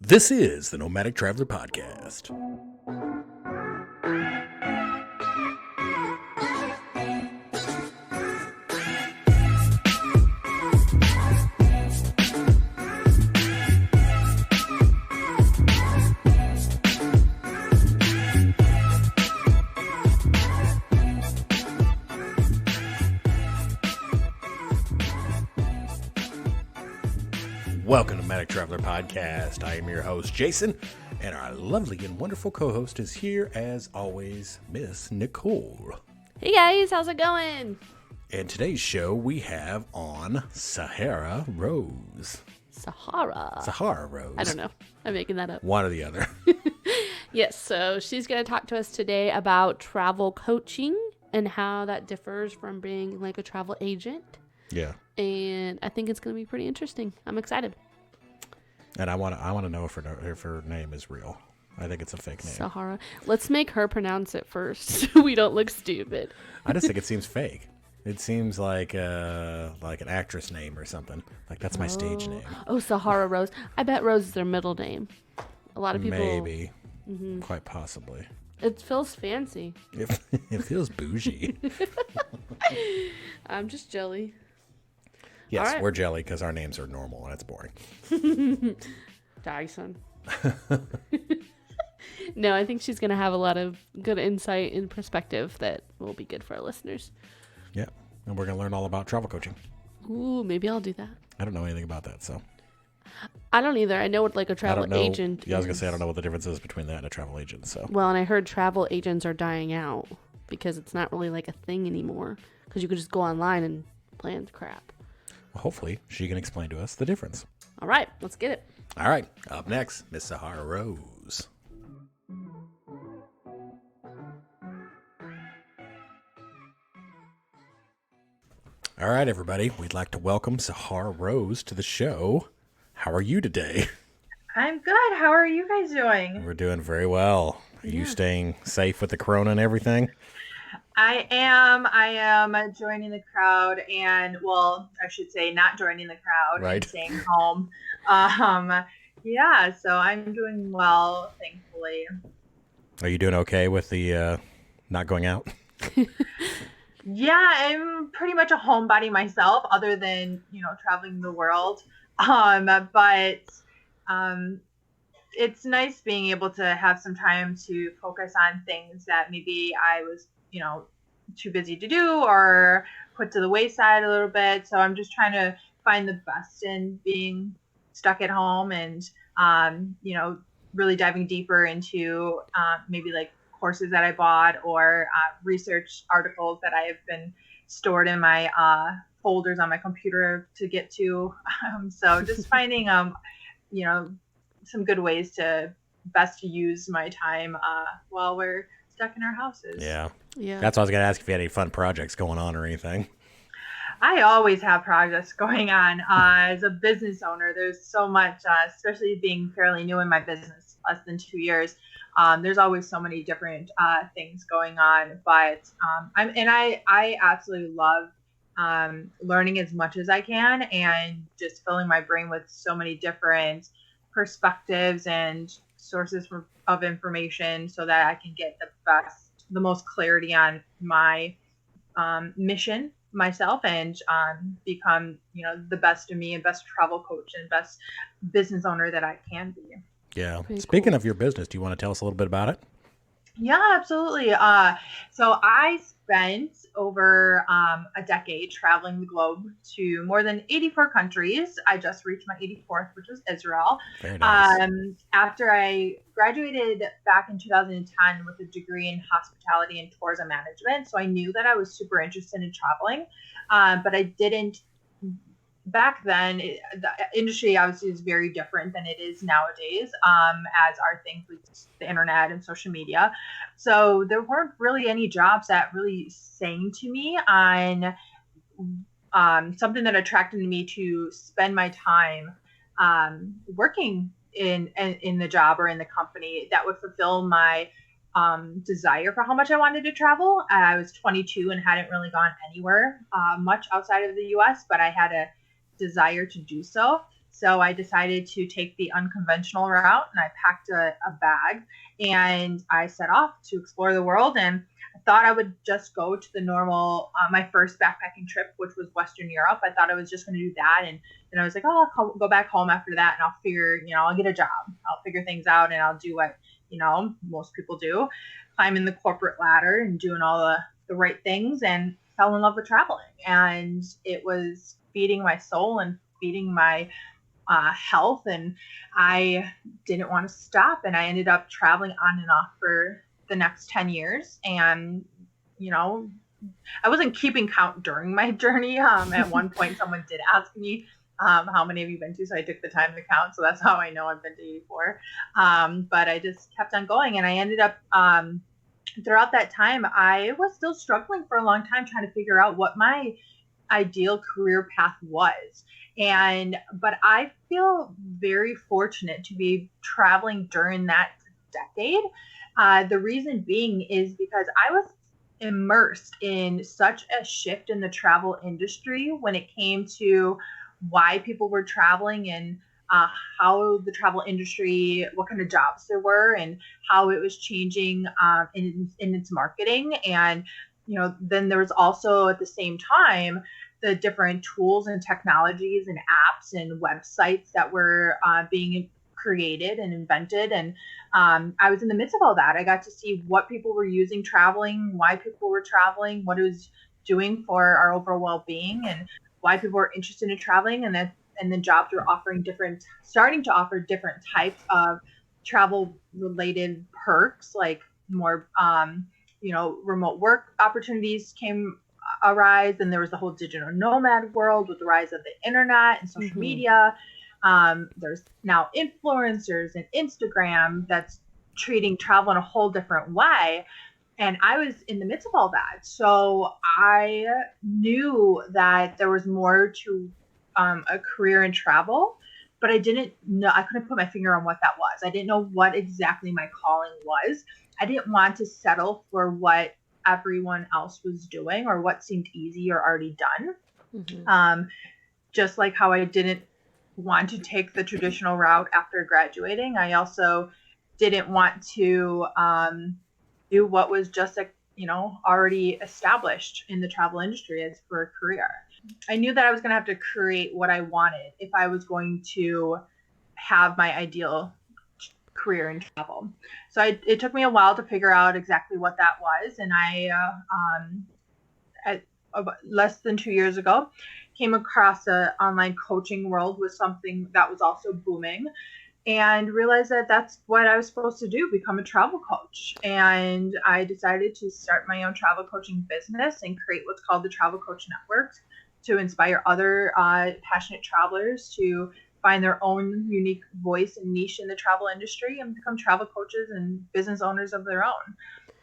This is the Nomadic Traveler Podcast. Welcome to Nomadic Traveler Podcast. I am your host, Jason, and our lovely and wonderful co-host is here, as always, Miss Nicole. Hey guys, how's it going? And today's show, we have on Sahara Rose. Sahara Rose. I don't know. I'm making that up. One or the other. Yes, so she's going to talk to us today about travel coaching and how that differs from being like a travel agent. Yeah. And I think it's going to be pretty interesting. I'm excited. And I want to know if her name is real. I think it's a fake name. Sahara. Let's make her pronounce it first so we don't look stupid. I just think it seems fake. It seems like an actress name or something. Like that's my stage name. Oh, Sahara Rose. I bet Rose is their middle name. A lot of people. Maybe. Mm-hmm. Quite possibly. It feels fancy. It feels bougie. I'm just jelly. Yes, right. We're jelly because our names are normal and it's boring. Dyson. No, I think she's going to have a lot of good insight and perspective that will be good for our listeners. Yeah, and we're going to learn all about travel coaching. Ooh, maybe I'll do that. I don't know anything about that, so. I don't either. I know what like a travel agent is. Yeah, I was going to say I don't know what the difference is between that and a travel agent, so. Well, and I heard travel agents are dying out because it's not really like a thing anymore because you could just go online and plan crap. Hopefully, she can explain to us the difference. All right, let's get it. All right, up next, Miss Sahara Rose. All right, everybody, we'd like to welcome Sahara Rose to the show. How are you today? I'm good. How are you guys doing? We're doing very well. Are you staying safe with the corona and everything? I am joining the crowd and, well, I should say not joining the crowd right. And staying home. Yeah, so I'm doing well, thankfully. Are you doing okay with the not going out? Yeah, I'm pretty much a homebody myself, other than, traveling the world. But it's nice being able to have some time to focus on things that maybe I was too busy to do or put to the wayside a little bit. So I'm just trying to find the best in being stuck at home and, really diving deeper into maybe like courses that I bought or research articles that I have been stored in my folders on my computer to get to. So just finding, some good ways to best use my time while we're stuck in our houses. Yeah. That's why I was going to ask if you had any fun projects going on or anything. I always have projects going on. As a business owner, there's so much, especially being fairly new in my business, less than 2 years. There's always so many different things going on. But I absolutely love learning as much as I can and just filling my brain with so many different perspectives and sources of information so that I can get the most clarity on my mission myself and become, the best of me and best travel coach and best business owner that I can be. Yeah. Speaking of your business, do you want to tell us a little bit about it? Yeah, absolutely. So I spent over a decade traveling the globe to more than 84 countries. I just reached my 84th, which was Israel. Very nice. After I graduated back in 2010 with a degree in hospitality and tourism management. So I knew that I was super interested in traveling, but I didn't. Back then, the industry obviously is very different than it is nowadays, as are things like the internet and social media. So there weren't really any jobs that really sang to me on something that attracted me to spend my time working in the job or in the company that would fulfill my desire for how much I wanted to travel. I was 22 and hadn't really gone anywhere much outside of the U.S., but I had a desire to do so. So I decided to take the unconventional route, and I packed a bag and I set off to explore the world. And I thought I would just go to the normal, my first backpacking trip, which was Western Europe. I thought I was just going to do that. And then I was like, oh, I'll go back home after that and I'll figure, I'll get a job. I'll figure things out and I'll do what, most people do, climbing the corporate ladder and doing all the right things, and fell in love with traveling. And it was feeding my soul and feeding my health, and I didn't want to stop, and I ended up traveling on and off for the next 10 years. And I wasn't keeping count during my journey. At one point someone did ask me, how many have you been to? So I took the time to count, so that's how I know I've been to 84. But I just kept on going, and I ended up throughout that time I was still struggling for a long time trying to figure out what my ideal career path was. But I feel very fortunate to be traveling during that decade. The reason being is because I was immersed in such a shift in the travel industry when it came to why people were traveling, and how the travel industry, what kind of jobs there were, and how it was changing in its marketing. And then there was also at the same time the different tools and technologies and apps and websites that were being created and invented. And I was in the midst of all that. I got to see what people were using traveling, why people were traveling, what it was doing for our overall well-being, and why people were interested in traveling. And then jobs were starting to offer different types of travel related perks, like more remote work opportunities arise. And there was the whole digital nomad world with the rise of the internet and social media. There's now influencers and Instagram that's treating travel in a whole different way. And I was in the midst of all that. So I knew that there was more to a career in travel, but I didn't know, I couldn't put my finger on what that was. I didn't know what exactly my calling was. I didn't want to settle for what everyone else was doing or what seemed easy or already done. Just like how I didn't want to take the traditional route after graduating, I also didn't want to do what was just already established in the travel industry as for a career. I knew that I was going to have to create what I wanted if I was going to have my ideal career in travel. So it took me a while to figure out exactly what that was. And less than 2 years ago, came across the online coaching world was something that was also booming, and realized that that's what I was supposed to do, become a travel coach. And I decided to start my own travel coaching business and create what's called the Travel Coach Network to inspire other passionate travelers to find their own unique voice and niche in the travel industry and become travel coaches and business owners of their own.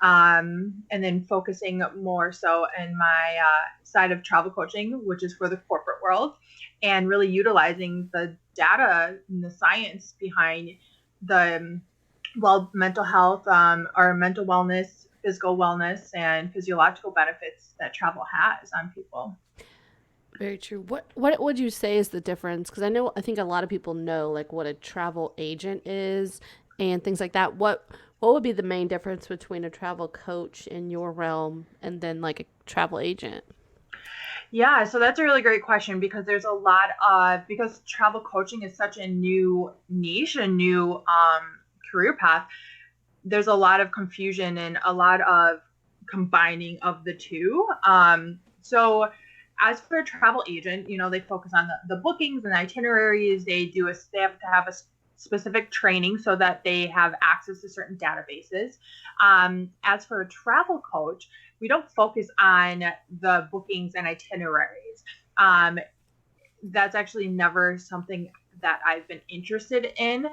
And then focusing more so in my side of travel coaching, which is for the corporate world, and really utilizing the data and the science behind the mental health, or mental wellness, physical wellness, and physiological benefits that travel has on people. Very true. What would you say is the difference? Because I think a lot of people know like what a travel agent is and things like that. What would be the main difference between a travel coach in your realm and then like a travel agent? Yeah, so that's a really great question, because there's a lot of, because travel coaching is such a new niche, a new career path, there's a lot of confusion and a lot of combining of the two. So as for a travel agent, they focus on the bookings and itineraries. They have to have a specific training so that they have access to certain databases. As for a travel coach, we don't focus on the bookings and itineraries. That's actually never something that I've been interested in.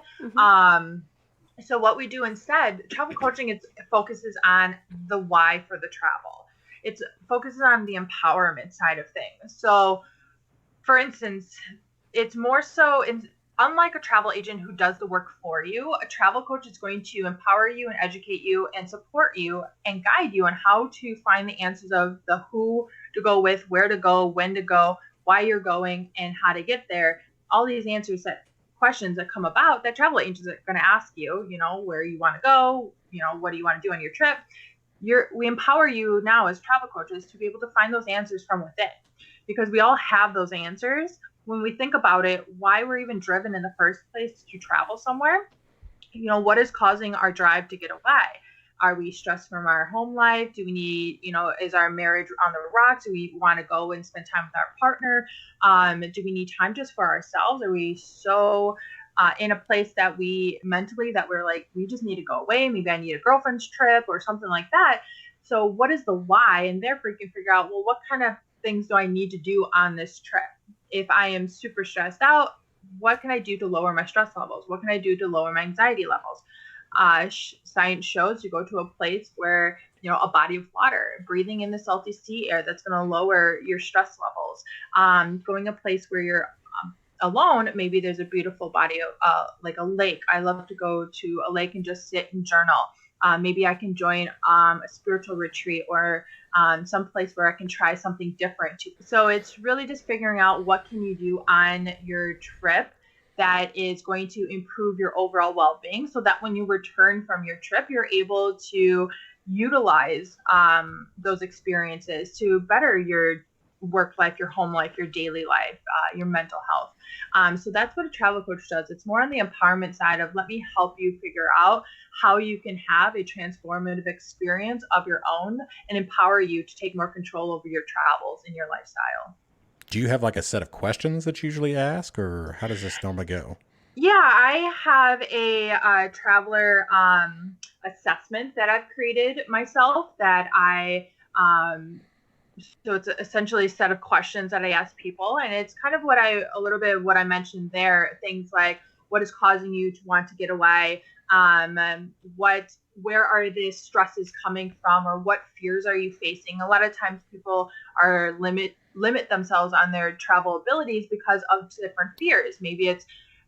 So what we do instead, travel coaching, focuses on the why for the travel. It focuses on the empowerment side of things. So, for instance, it's more so, unlike a travel agent who does the work for you, a travel coach is going to empower you and educate you and support you and guide you on how to find the answers of the who to go with, where to go, when to go, why you're going, and how to get there, all these answers that questions that come about that travel agents are going to ask you, where you want to go, what do you want to do on your trip. We empower you now as travel coaches to be able to find those answers from within, because we all have those answers. When we think about it, why we're even driven in the first place to travel somewhere, what is causing our drive to get away? Are we stressed from our home life? Do we need, is our marriage on the rocks? Do we want to go and spend time with our partner? Do we need time just for ourselves? Are we so in a place that we're like, we just need to go away? Maybe I need a girlfriend's trip or something like that. So what is the why? And therefore you can figure out, well, what kind of things do I need to do on this trip? If I am super stressed out, what can I do to lower my stress levels? What can I do to lower my anxiety levels? Science shows you go to a place where, a body of water, breathing in the salty sea air, that's going to lower your stress levels. Going a place where you're alone, maybe there's a beautiful body of like a lake. I love to go to a lake and just sit and journal. Maybe I can join a spiritual retreat or some place where I can try something different too. So it's really just figuring out what can you do on your trip that is going to improve your overall well-being, so that when you return from your trip, you're able to utilize those experiences to better your work life, your home life, your daily life, your mental health. So that's what a travel coach does. It's more on the empowerment side of, let me help you figure out how you can have a transformative experience of your own and empower you to take more control over your travels and your lifestyle. Do you have like a set of questions that you usually ask, or how does this normally go? Yeah, I have a traveler assessment that I've created myself that so it's essentially a set of questions that I ask people, and it's kind of a little bit of what I mentioned there. Things like, what is causing you to want to get away? Where are the stresses coming from, or what fears are you facing? A lot of times people are limit themselves on their travel abilities because of different fears. Maybe it's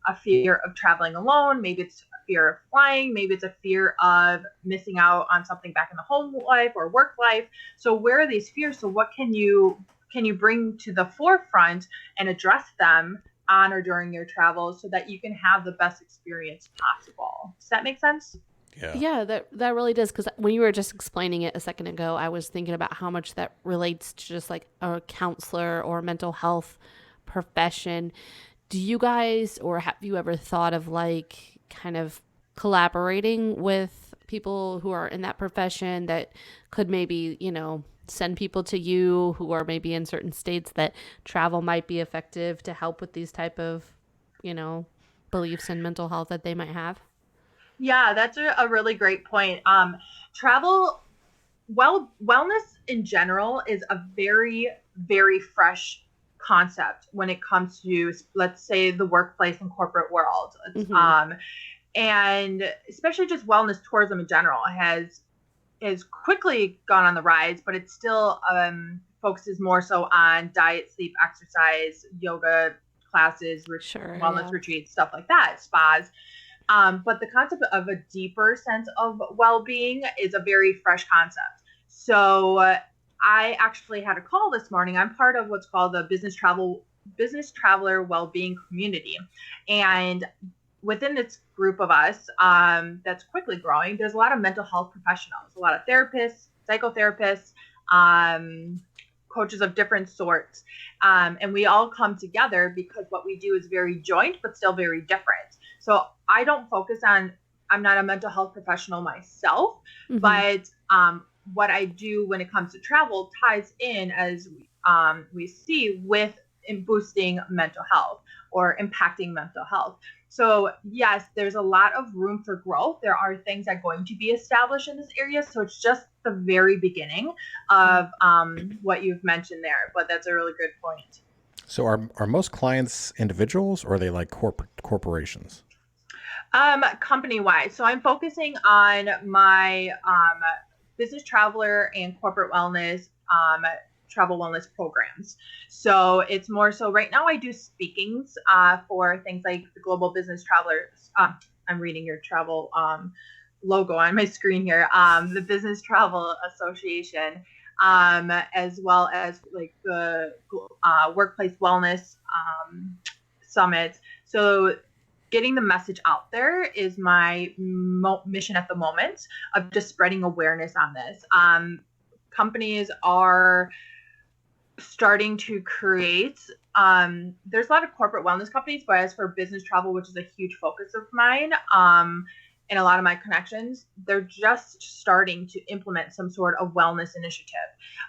a fear of traveling alone. Maybe it's a fear of flying. Maybe it's a fear of missing out on something back in the home life or work life. So where are these fears? So what can you bring to the forefront and address them on or during your travels so that you can have the best experience possible? Does that make sense? Yeah, that really does. Because when you were just explaining it a second ago, I was thinking about how much that relates to just like a counselor or mental health profession. Do you guys, or have you ever thought of like kind of collaborating with people who are in that profession that could maybe, send people to you who are maybe in certain states that travel might be effective to help with these type of, beliefs and mental health that they might have? Yeah, that's a really great point. Travel, wellness in general is a very, very fresh concept when it comes to, let's say, the workplace and corporate world. Mm-hmm. And especially just wellness tourism in general has quickly gone on the rise, but it still focuses more so on diet, sleep, exercise, yoga classes, wellness retreats, stuff like that, spas. But the concept of a deeper sense of well-being is a very fresh concept. So I actually had a call this morning. I'm part of what's called the Business Traveler Wellbeing Community. And within this group of us that's quickly growing, there's a lot of mental health professionals, a lot of therapists, psychotherapists, coaches of different sorts. And we all come together because what we do is very joint, but still very different. So I don't focus on, I'm not a mental health professional myself, mm-hmm. but what I do when it comes to travel ties in, as we see, with boosting mental health or impacting mental health. So yes, there's a lot of room for growth. There are things that are going to be established in this area. So it's just the very beginning of what you've mentioned there, but that's a really good point. So are most clients individuals, or are they like corporations? Company-wide. So I'm focusing on my business traveler and corporate wellness travel wellness programs. So it's more so right now I do speakings for things like the Global Business Travelers. I'm reading your travel logo on my screen here. The Business Travel Association, as well as like the workplace wellness summits. So getting the message out there is my mission at the moment, of just spreading awareness on this. Companies are starting to create, there's a lot of corporate wellness companies, but as for business travel, which is a huge focus of mine, and a lot of my connections, they're just starting to implement some sort of wellness initiative.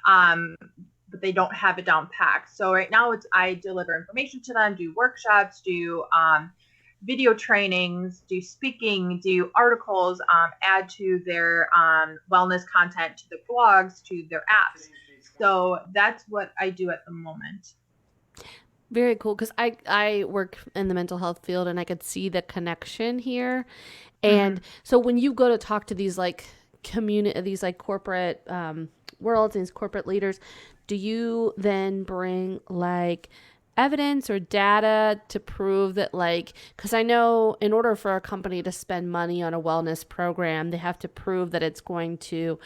But they don't have it down packed. So right now I deliver information to them, do workshops, do video trainings, do speaking, do articles, add to their wellness content, to their blogs, to their apps. So that's what I do at the moment. Very cool, because I work in the mental health field, and I could see the connection here. And so when you go to talk to these like these like corporate worlds and these corporate leaders, do you then bring like evidence or data to prove that, like, because I know in order for a company to spend money on a wellness program, they have to prove that it's going to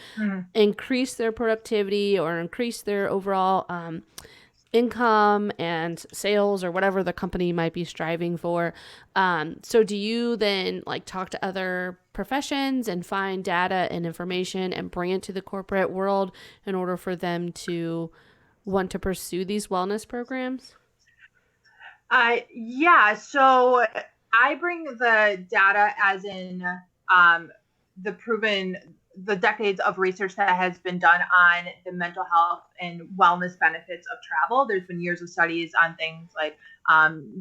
increase their productivity or increase their overall income and sales, or whatever the company might be striving for. So do you then like talk to other professions and find data and information and bring it to the corporate world in order for them to want to pursue these wellness programs? Yeah, so I bring the data as in the decades of research that has been done on the mental health and wellness benefits of travel. There's been years of studies on things like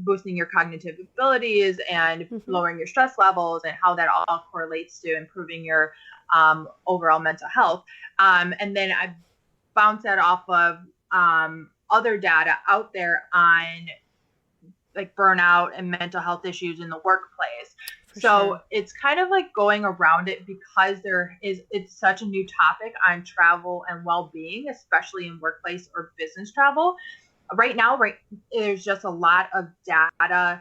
boosting your cognitive abilities and lowering your stress levels, and how that all correlates to improving your overall mental health. And then I bounce that off of other data out there on like burnout and mental health issues in the workplace. So it's kind of like going around it, because it's such a new topic on travel and well-being, especially in workplace or business travel. Right now, there's just a lot of data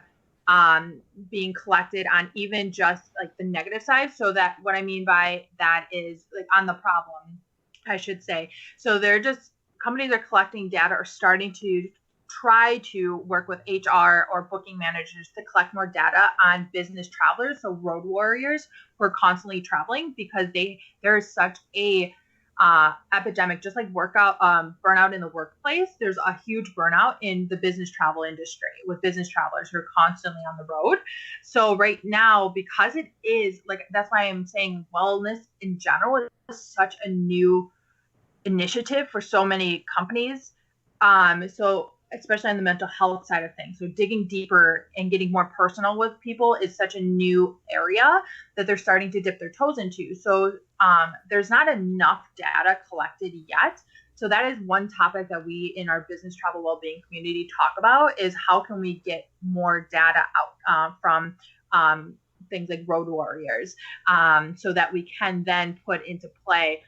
being collected on even just like the negative side. So that what I mean by that is like on the problem, I should say. So companies are collecting data, or starting to try to work with HR or booking managers to collect more data on business travelers, so road warriors who are constantly traveling, because there is such a epidemic, just like burnout in the workplace. There's a huge burnout in the business travel industry with business travelers who are constantly on the road. So right now, because it is like, that's why I'm saying wellness in general is such a new initiative for so many companies. So especially on the mental health side of things. So digging deeper and getting more personal with people is such a new area that they're starting to dip their toes into. So there's not enough data collected yet. So that is one topic that we in our business travel wellbeing community talk about, is how can we get more data out from things like road warriors, so that we can then put into play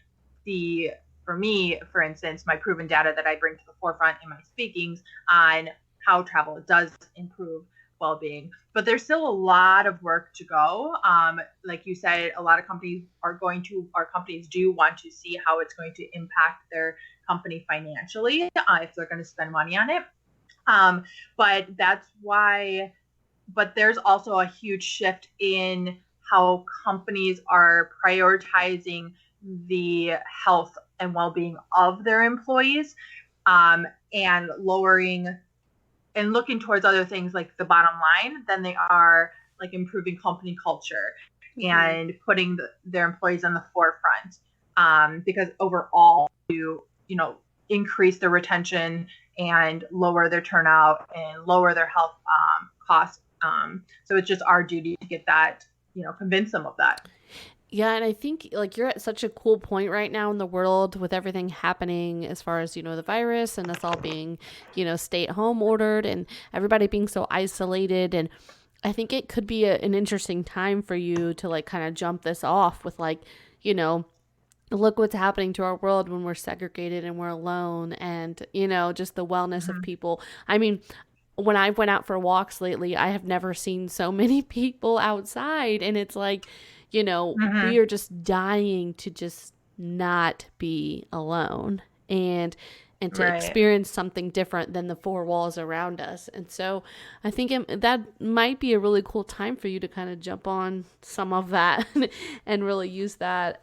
for me, for instance, my proven data that I bring to the forefront in my speakings on how travel does improve well-being. But there's still a lot of work to go. Like you said, a lot of companies our companies do want to see how it's going to impact their company financially, if they're going to spend money on it. But there's also a huge shift in how companies are prioritizing the health and well-being of their employees, and lowering and looking towards other things like the bottom line than they are like improving company culture and putting their employees on the forefront, because overall to increase their retention and lower their turnout and lower their health costs. So it's just our duty to get that, convince them of that. Yeah, and I think like you're at such a cool point right now in the world with everything happening as far as, the virus and us all being, stay at home ordered and everybody being so isolated. And I think it could be an interesting time for you to like kind of jump this off with like, look what's happening to our world when we're segregated and we're alone, and, just the wellness of people. I mean, when I went out for walks lately, I have never seen so many people outside, and it's like, we are just dying to just not be alone. And and to Right. experience something different than the four walls around us. And so I think that might be a really cool time for you to kind of jump on some of that and really use that.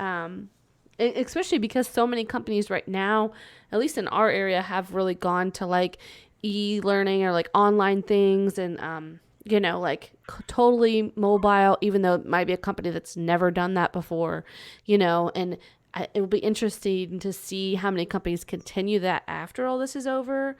Especially because so many companies right now, at least in our area, have really gone to like e-learning or like online things and, like totally mobile, even though it might be a company that's never done that before, and it will be interesting to see how many companies continue that after all this is over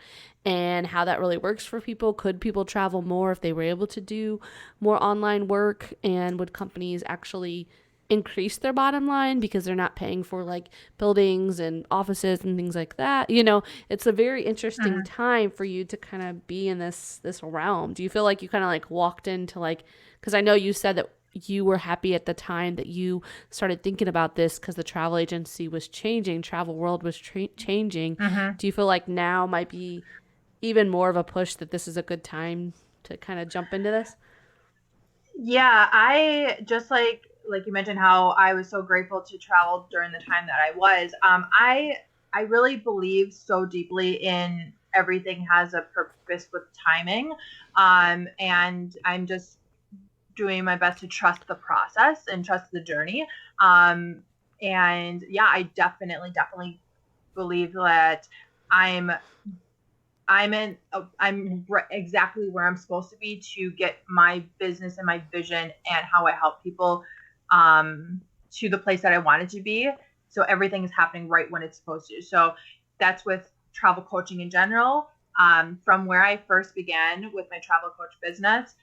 and how that really works for people. Could people travel more if they were able to do more online work? And would companies actually increase their bottom line because they're not paying for like buildings and offices and things like that? It's a very interesting time for you to kind of be in this realm. Do you feel like you kind of like walked into like, because I know you said that you were happy at the time that you started thinking about this because the travel agency was changing, travel world was changing. Do you feel like now might be even more of a push that this is a good time to kind of jump into this? Yeah, I just like you mentioned how I was so grateful to travel during the time that I was. I really believe so deeply in everything has a purpose with timing, and I'm just doing my best to trust the process and trust the journey. And yeah, I definitely believe that I'm exactly where I'm supposed to be to get my business and my vision and how I help people to the place that I want it to be. So everything is happening right when it's supposed to. So that's with travel coaching in general. From where I first began with my travel coach business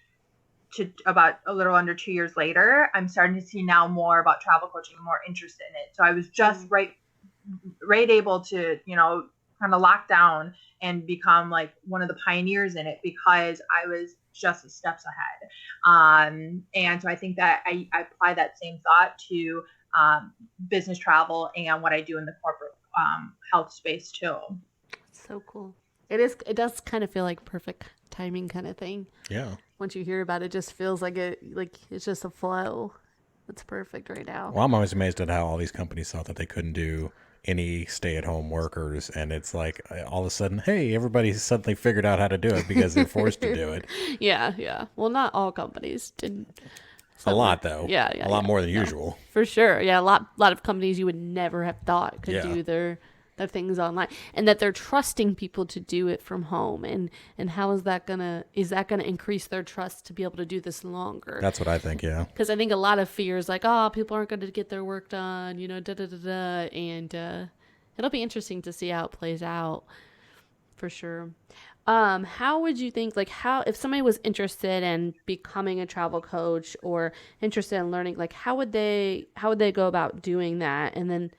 to about a little under 2 years later, I'm starting to see now more about travel coaching, more interest in it. So I was just right able to, kind of lock down and become like one of the pioneers in it because I was just steps ahead. And so I think that I apply that same thought to business travel and what I do in the corporate health space too. So cool. It does kind of feel like perfect timing kind of thing. Yeah. Once you hear about it, just feels like it's just a flow. It's perfect right now. Well, I'm always amazed at how all these companies thought that they couldn't do any stay-at-home workers, and it's like all of a sudden, hey, everybody suddenly figured out how to do it because they're forced to do it. Yeah. Well, not all companies did. A lot, though. Yeah. A lot more than usual. For sure. Yeah, a lot of companies you would never have thought could do their things online, and that they're trusting people to do it from home, and how is that gonna increase their trust to be able to do this longer? That's what I think. Yeah, because I think a lot of fears like, oh, people aren't going to get their work done, and it'll be interesting to see how it plays out for sure. How would you think, like, if somebody was interested in becoming a travel coach or interested in learning, like, how would they go about doing that? And then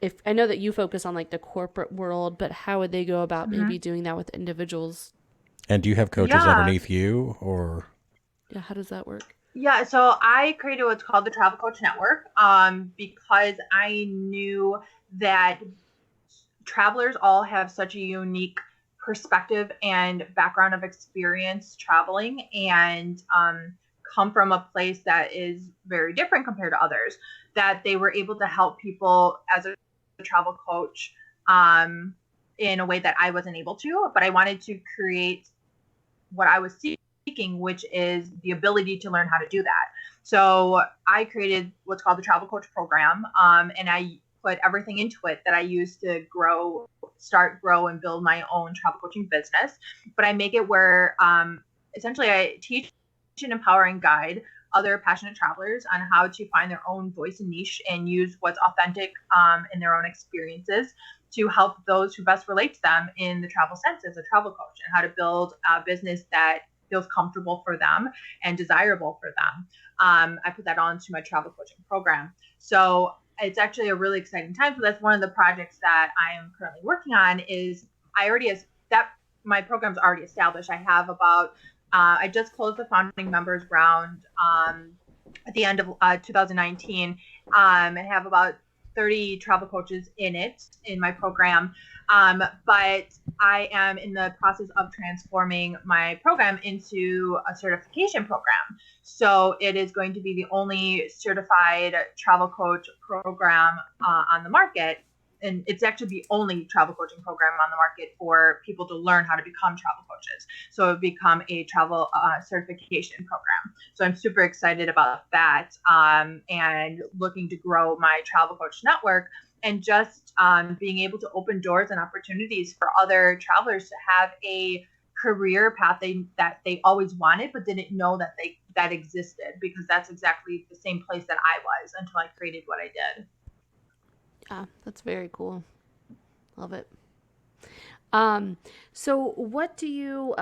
if I know that you focus on like the corporate world, but how would they go about maybe doing that with individuals? And do you have coaches underneath you, or? Yeah, how does that work? Yeah, so I created what's called the Travel Coach Network because I knew that travelers all have such a unique perspective and background of experience traveling and come from a place that is very different compared to others, that they were able to help people as a travel coach in a way that I wasn't able to, but I wanted to create what I was seeking, which is the ability to learn how to do that. So I created what's called the Travel Coach Program, and I put everything into it that I use to grow and build my own travel coaching business. But I make it where essentially I teach and empower and guide other passionate travelers on how to find their own voice and niche and use what's authentic in their own experiences to help those who best relate to them in the travel sense as a travel coach, and how to build a business that feels comfortable for them and desirable for them. I put that onto my travel coaching program. So it's actually a really exciting time. So that's one of the projects that I am currently working on. Is my program's already established. I have about I just closed the founding members round at the end of 2019, and have about 30 travel coaches in my program. But I am in the process of transforming my program into a certification program. So it is going to be the only certified travel coach program on the market. and it's actually the only travel coaching program on the market for people to learn how to become travel coaches. So it would become a travel certification program. So I'm super excited about that, and looking to grow my travel coach network, and just being able to open doors and opportunities for other travelers to have a career path that they always wanted but didn't know that existed, because that's exactly the same place that I was until I created what I did. Yeah, that's very cool. Love it. So what do you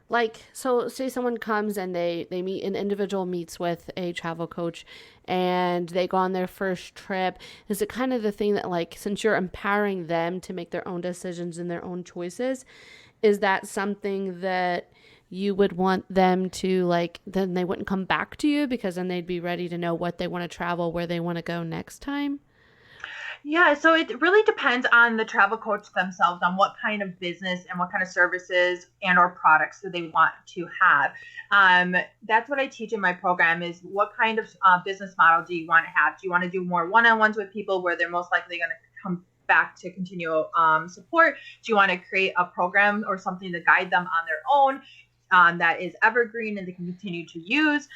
like, so say someone comes and they meet, an individual meets with a travel coach and they go on their first trip. Is it kind of the thing that, like, since you're empowering them to make their own decisions and their own choices, is that something that you would want them to, like, then they wouldn't come back to you because then they'd be ready to know what they want to travel, where they want to go next time? Yeah, so it really depends on the travel coach themselves, on what kind of business and what kind of services and or products that they want to have. That's what I teach in my program, is what kind of business model do you want to have? Do you want to do more one-on-ones with people where they're most likely going to come back to continue support? Do you want to create a program or something to guide them on their own? That is evergreen and they can continue to use?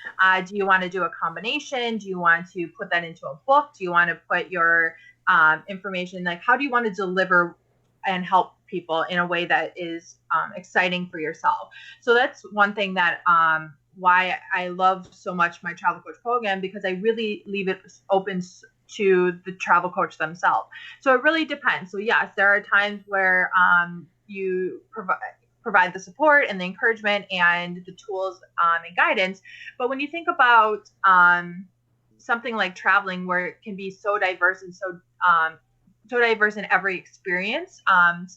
Do you want to do a combination? Do you want to put that into a book? Do you want to put your information, like, how do you want to deliver and help people in a way that is exciting for yourself? So that's one thing that why I love so much my travel coach program, because I really leave it open to the travel coach themselves. So it really depends. So yes, there are times where you provide the support and the encouragement and the tools and guidance. But when you think about something like traveling, where it can be so diverse and so diverse in every experience,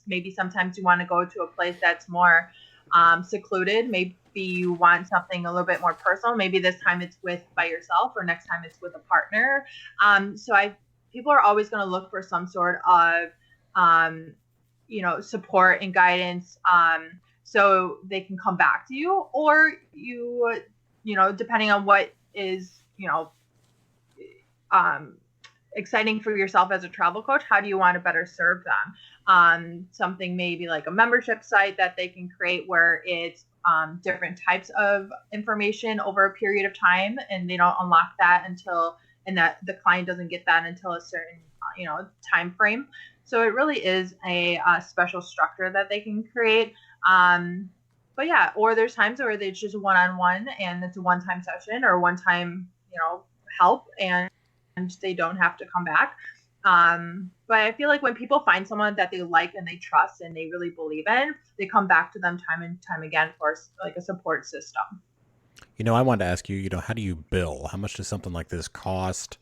maybe sometimes you want to go to a place that's more secluded. Maybe you want something a little bit more personal. Maybe this time it's by yourself, or next time it's with a partner. People are always going to look for some sort of support and guidance, so they can come back to you, or depending on what is exciting for yourself as a travel coach, how do you want to better serve them? Something maybe like a membership site that they can create, where it's different types of information over a period of time, and they don't unlock that and that the client doesn't get that until a certain time frame. So it really is a special structure that they can create. But yeah, or there's times where it's just one-on-one and it's a one-time session or one-time help, and they don't have to come back. But I feel like when people find someone that they like and they trust and they really believe in, they come back to them time and time again for like a support system. I wanted to ask you, how do you bill? How much does something like this cost?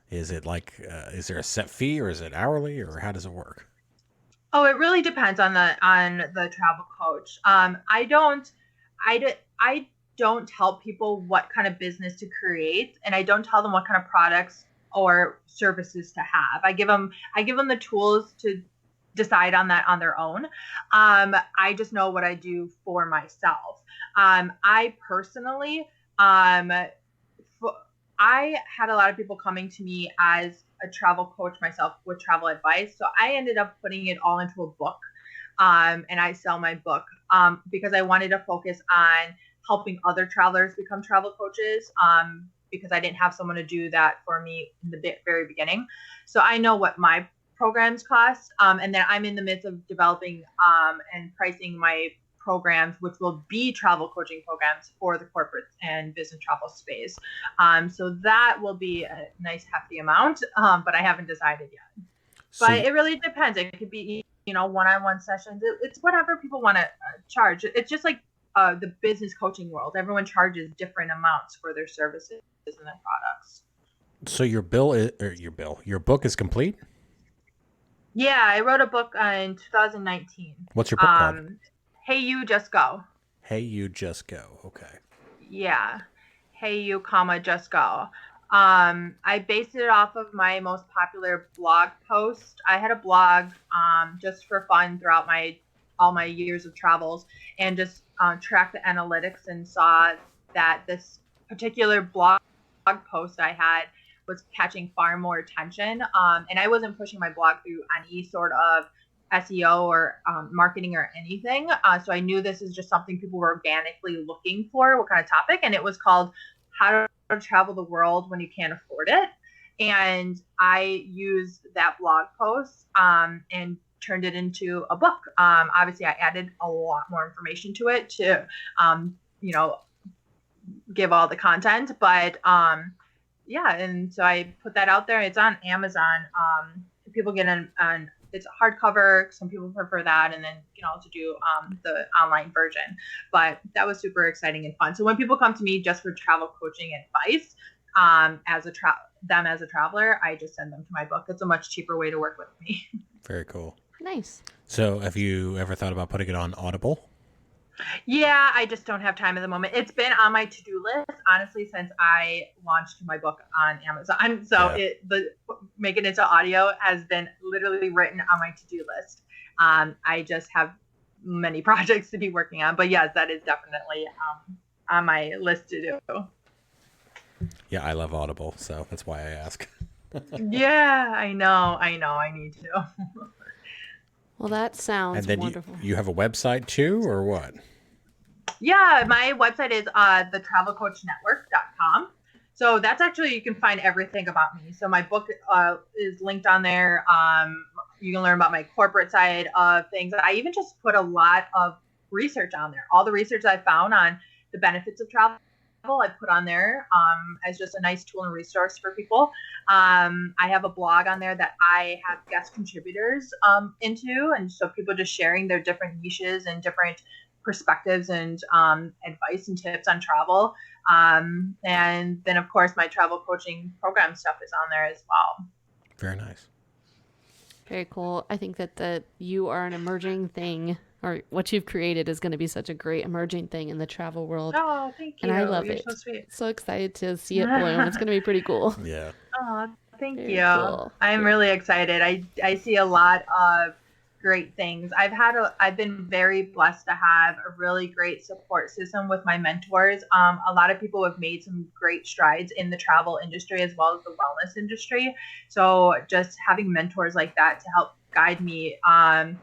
Is it like, is there a set fee, or is it hourly, or how does it work? Oh, it really depends on the travel coach. I don't help people what kind of business to create, and I don't tell them what kind of products or services to have. I give them the tools to decide on that on their own. I just know what I do for myself. I personally, I had a lot of people coming to me as a travel coach myself with travel advice. So I ended up putting it all into a book, and I sell my book because I wanted to focus on helping other travelers become travel coaches, because I didn't have someone to do that for me in the very beginning. So I know what my programs cost, and then I'm in the midst of developing and pricing my programs, which will be travel coaching programs for the corporate and business travel space. So that will be a nice hefty amount, but I haven't decided yet. But it really depends. It could be, one-on-one sessions. It's whatever people want to charge. It's just like the business coaching world. Everyone charges different amounts for their services and their products. So your book is complete? Yeah, I wrote a book in 2019. What's your book called? Hey You Just Go. Hey You Just Go. Okay. Yeah. Hey You, Just Go. I based it off of my most popular blog post. I had a blog just for fun throughout all my years of travels, and just tracked the analytics and saw that this particular blog post I had was catching far more attention. And I wasn't pushing my blog through any sort of SEO or marketing or anything. So I knew this is just something people were organically looking for, what kind of topic. And it was called How to Travel the World When You Can't Afford It. And I used that blog post and turned it into a book. Obviously, I added a lot more information to it to, give all the content. But yeah, and so I put that out there. It's on Amazon. People get on it's a hardcover. Some people prefer that, and then you can also do the online version. But that was super exciting and fun. So when people come to me just for travel coaching advice, as a traveler, I just send them to my book. It's a much cheaper way to work with me. Very cool. Nice. So have you ever thought about putting it on Audible? Yeah, I just don't have time at the moment. It's been on my to-do list, honestly, since I launched my book on Amazon. So making it to audio has been literally written on my to-do list. I just have many projects to be working on. But yes, that is definitely on my list to do. Yeah, I love Audible, so that's why I ask. Yeah, I know. I need to. Well, that sounds and then wonderful. You have a website too, or what? Yeah, my website is thetravelcoachnetwork.com. So that's actually, you can find everything about me. So my book is linked on there. You can learn about my corporate side of things. I even just put a lot of research on there. All the research I found on the benefits of travel, I put on there as just a nice tool and resource for people. I have a blog on there that I have guest contributors into, and so people just sharing their different niches and different perspectives and advice and tips on travel. And then, of course, my travel coaching program stuff is on there as well. Very nice. Very cool. I think that you are an emerging thing, or what you've created is going to be such a great emerging thing in the travel world. Oh, thank you. And I love You're it. so sweet. So excited to see it bloom. It's going to be pretty cool. Yeah. Oh, thank Very you. cool. I'm really excited. I see a lot of great things. I've been very blessed to have a really great support system with my mentors. A lot of people have made some great strides in the travel industry as well as the wellness industry. So just having mentors like that to help guide me and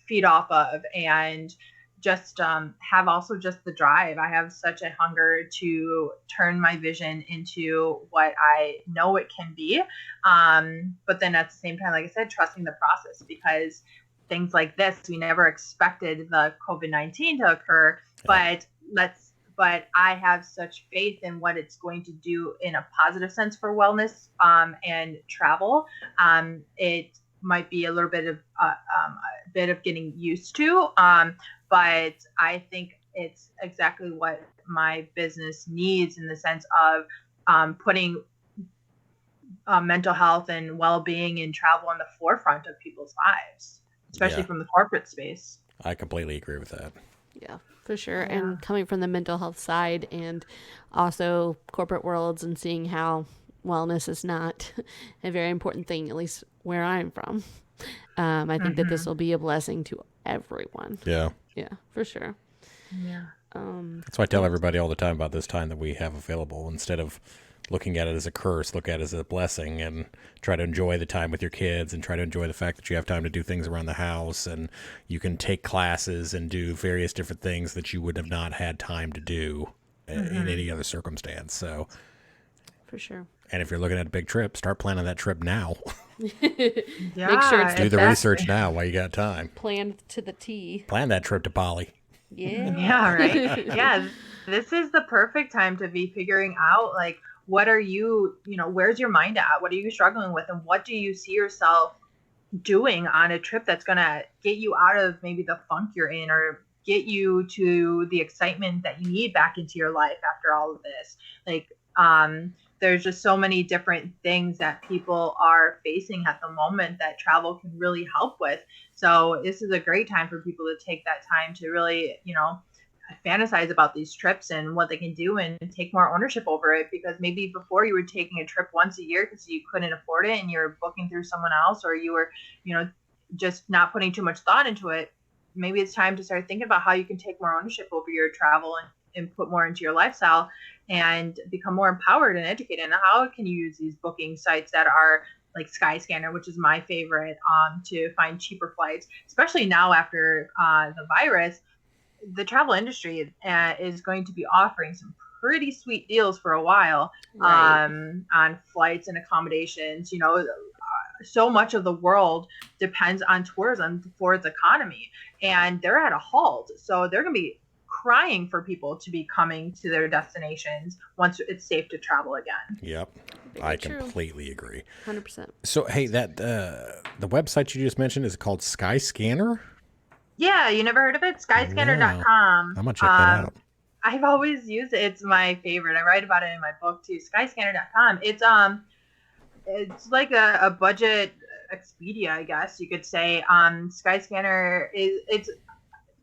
feed off of, and just have also just the drive. I have such a hunger to turn my vision into what I know it can be. But then at the same time, like I said, trusting the process, because things like this, we never expected the COVID-19 to occur, but I have such faith in what it's going to do in a positive sense for wellness and travel. It might be a little bit of a bit of getting used to, but I think it's exactly what my business needs, in the sense of putting mental health and well-being and travel in the forefront of people's lives, especially from the corporate space. I completely agree with that. Yeah, for sure. Yeah. And coming from the mental health side and also corporate worlds, and seeing how wellness is not a very important thing, at least where I'm from. I think that this will be a blessing to everyone. Yeah. Yeah, for sure. Yeah. That's why I tell everybody all the time about this time that we have available. Instead of looking at it as a curse, look at it as a blessing, and try to enjoy the time with your kids, and try to enjoy the fact that you have time to do things around the house, and you can take classes and do various different things that you would have not had time to do in any other circumstance. So, For sure. and if you're looking at a big trip, start planning that trip now. Yeah, Make sure it's Do the exactly. research now while you got time. Planned to the T. Plan that trip to Bali. Yeah. Yeah, right. Yeah, this is the perfect time to be figuring out, like, what are you, where's your mind at? What are you struggling with? And what do you see yourself doing on a trip that's going to get you out of maybe the funk you're in, or get you to the excitement that you need back into your life after all of this? Like, there's just so many different things that people are facing at the moment that travel can really help with. So this is a great time for people to take that time to really, fantasize about these trips and what they can do, and take more ownership over it. Because maybe before you were taking a trip once a year because you couldn't afford it and you're booking through someone else, or you were, just not putting too much thought into it. Maybe it's time to start thinking about how you can take more ownership over your travel and put more into your lifestyle, and become more empowered and educated. And how can you use these booking sites that are like Skyscanner, which is my favorite, to find cheaper flights, especially now after the virus. The travel industry is going to be offering some pretty sweet deals for a while, Right. on flights and accommodations. So much of the world depends on tourism for its economy, and they're at a halt. So they're going to be crying for people to be coming to their destinations once it's safe to travel again. Yep. Very I true. completely agree. 100%. So, hey, that the website you just mentioned is called Skyscanner? Yeah, you never heard of it? Skyscanner.com. I'm going to check that out. I've always used it. It's my favorite. I write about it in my book too. Skyscanner.com. It's like a budget Expedia, I guess you could say. Skyscanner it's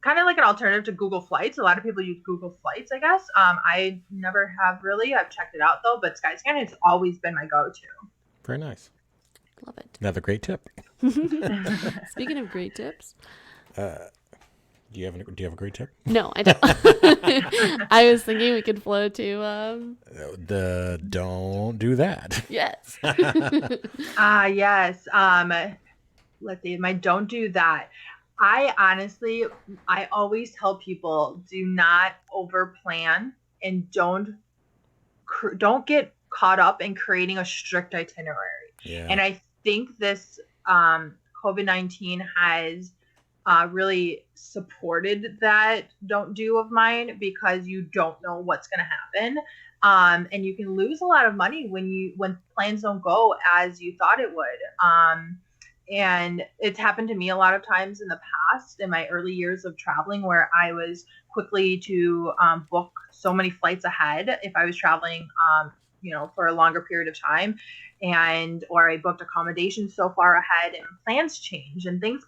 kind of like an alternative to Google Flights. A lot of people use Google Flights, I guess. I never have really. I've checked it out though, but Skyscanner has always been my go-to. Very nice. Love it. Another great tip. Speaking of great tips. Do you have a great tip? No, I don't. I was thinking we could flow to, The don't do that. yes. Yes. Let's see. My don't do that. I always tell people, do not over plan, and don't get caught up in creating a strict itinerary. Yeah. And I think this COVID-19 has really supported that don't do of mine, because you don't know what's going to happen. And you can lose a lot of money when plans don't go as you thought it would. And it's happened to me a lot of times in the past, in my early years of traveling, where I was quickly to book so many flights ahead if I was traveling, for a longer period of time, or I booked accommodations so far ahead, and plans change and things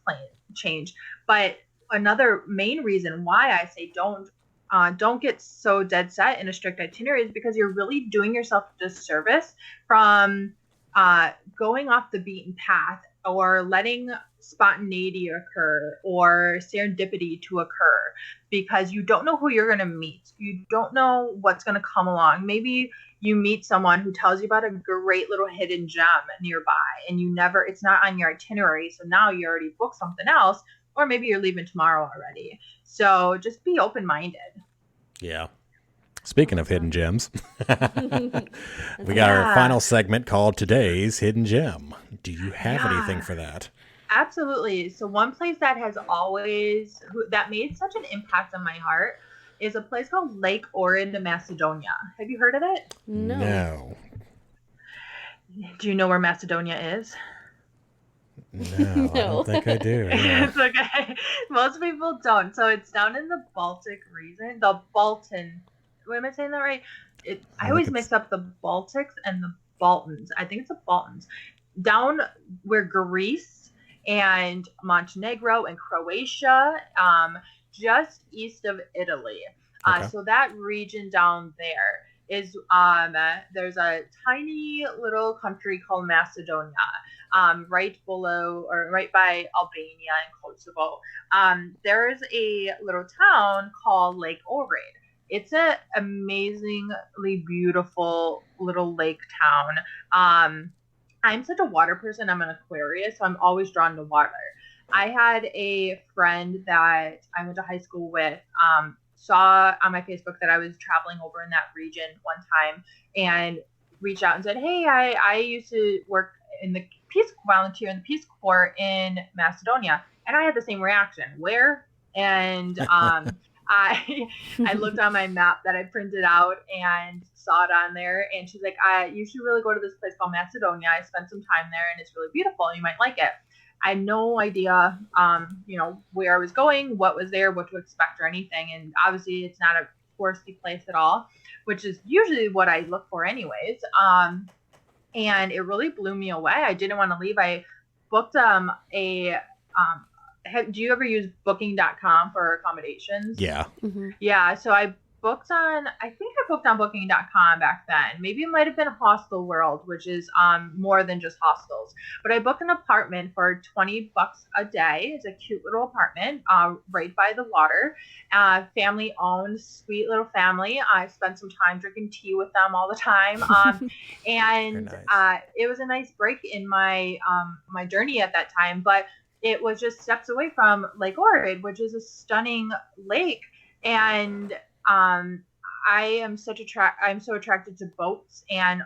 change. But another main reason why I say don't get so dead set in a strict itinerary is because you're really doing yourself a disservice from going off the beaten path, or letting spontaneity occur or serendipity to occur, because you don't know who you're going to meet. You don't know what's going to come along. Maybe you meet someone who tells you about a great little hidden gem nearby, and it's not on your itinerary. So now you already booked something else, or maybe you're leaving tomorrow already. So just be open-minded. Yeah. Speaking of hidden gems, we got our final segment called Today's Hidden Gem. Do you have anything for that? Absolutely. So one place that that made such an impact on my heart is a place called Lake Ohrid, Macedonia. Have you heard of it? No. Do you know where Macedonia is? No, I don't think I do. Yeah. It's okay. Most people don't. So it's down in the Baltic region, the Balkan. Am I saying that right? I always mix up the Baltics and the Balkans. I think it's the Balkans. Down where Greece and Montenegro and Croatia, just east of Italy. Okay. So that region down there is, there's a tiny little country called Macedonia, right below or right by Albania and Kosovo. There's a little town called Lake Ohrid. It's an amazingly beautiful little lake town. I'm such a water person. I'm an Aquarius, so I'm always drawn to water. I had a friend that I went to high school with, saw on my Facebook that I was traveling over in that region one time, and reached out and said, hey, I used to work in the volunteer in the Peace Corps in Macedonia. And I had the same reaction. Where? And I looked on my map that I printed out and saw it on there, and she's like, you should really go to this place called Macedonia. I spent some time there, and it's really beautiful. You might like it. I had no idea, where I was going, what was there, what to expect or anything. And obviously it's not a touristy place at all, which is usually what I look for anyways. And it really blew me away. I didn't want to leave. I booked do you ever use booking.com for accommodations? Yeah. Mm-hmm. Yeah. So I I think I booked on booking.com back then. Maybe it might have been Hostel World, which is more than just hostels. But I booked an apartment for $20 a day. It's a cute little apartment right by the water. Family owned, sweet little family. I spent some time drinking tea with them all the time. And nice. it was a nice break in my my journey at that time. But it was just steps away from Lake Ohrid, which is a stunning lake. And I am I'm so attracted to boats and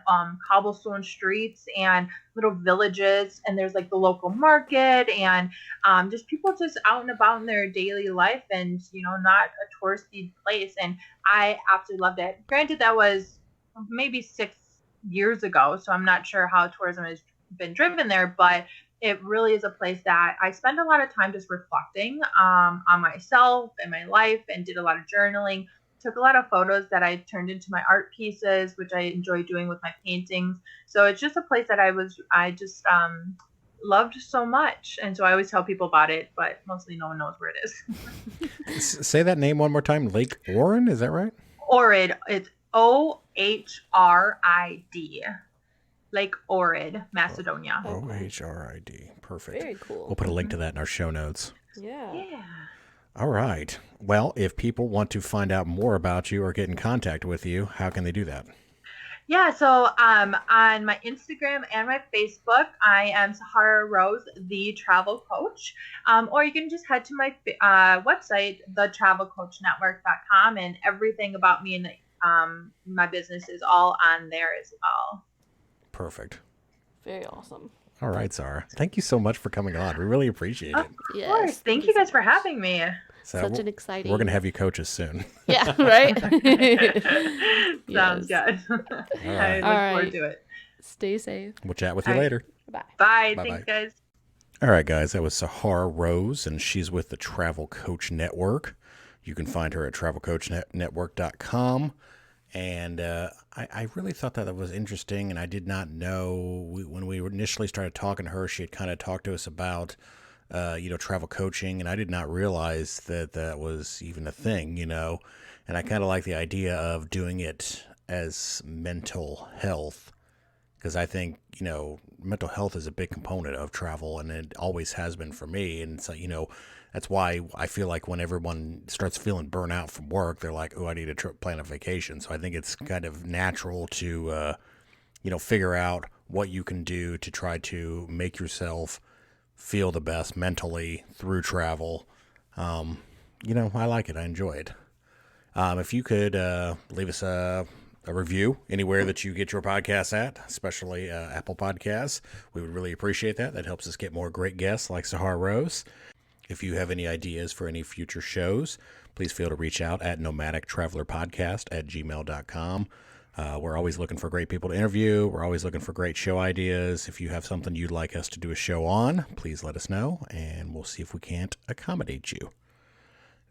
cobblestone streets and little villages, and there's like the local market and just people just out and about in their daily life, and not a touristy place. And I absolutely loved it. Granted, that was maybe 6 years ago, so I'm not sure how tourism has been driven there, but it really is a place that I spend a lot of time just reflecting on myself and my life, and did a lot of journaling. Took a lot of photos that I turned into my art pieces, which I enjoy doing with my paintings. So it's just a place that I just loved so much. And so I always tell people about it, but mostly no one knows where it is. Say that name one more time. Lake Orin, is that right? Ohrid. It's Ohrid. Lake Ohrid, Macedonia. Ohrid. Perfect. Very cool. We'll put a link to that in our show notes. Yeah. Yeah. All right. Well, if people want to find out more about you or get in contact with you, how can they do that? Yeah, so on my Instagram and my Facebook, I am Sahara Rose, the travel coach. Or you can just head to my website, thetravelcoachnetwork.com, and everything about me and my business is all on there as well. Perfect. Very awesome. All right, Sahar. Thank you so much for coming on. We really appreciate it. Of course. Thank you guys for having me. So Such an exciting. We're going to have you coach us soon. Yeah, right? Sounds good. I look forward to it. Stay safe. We'll chat with you later. Bye. Bye. Bye-bye. Thanks, guys. All right, guys. That was Sahara Rose, and she's with the Travel Coach Network. You can find her at travelcoachnetwork.com. And I really thought that was interesting, and I did not know when we initially started talking to her, she had kind of talked to us about, travel coaching, and I did not realize that was even a thing, and I kind of like the idea of doing it as mental health, because I think, mental health is a big component of travel, and it always has been for me. And so, that's why I feel like when everyone starts feeling burnout from work, they're like, oh, I need to plan a vacation. So I think it's kind of natural to, figure out what you can do to try to make yourself feel the best mentally through travel. I like it. I enjoy it. If you could leave us a review anywhere that you get your podcasts at, especially Apple Podcasts, we would really appreciate that. That helps us get more great guests like Sahara Rose. If you have any ideas for any future shows, please feel to reach out at nomadictravelerpodcast@gmail.com. We're always looking for great people to interview. We're always looking for great show ideas. If you have something you'd like us to do a show on, please let us know, and we'll see if we can't accommodate you.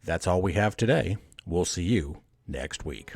That's all we have today. We'll see you next week.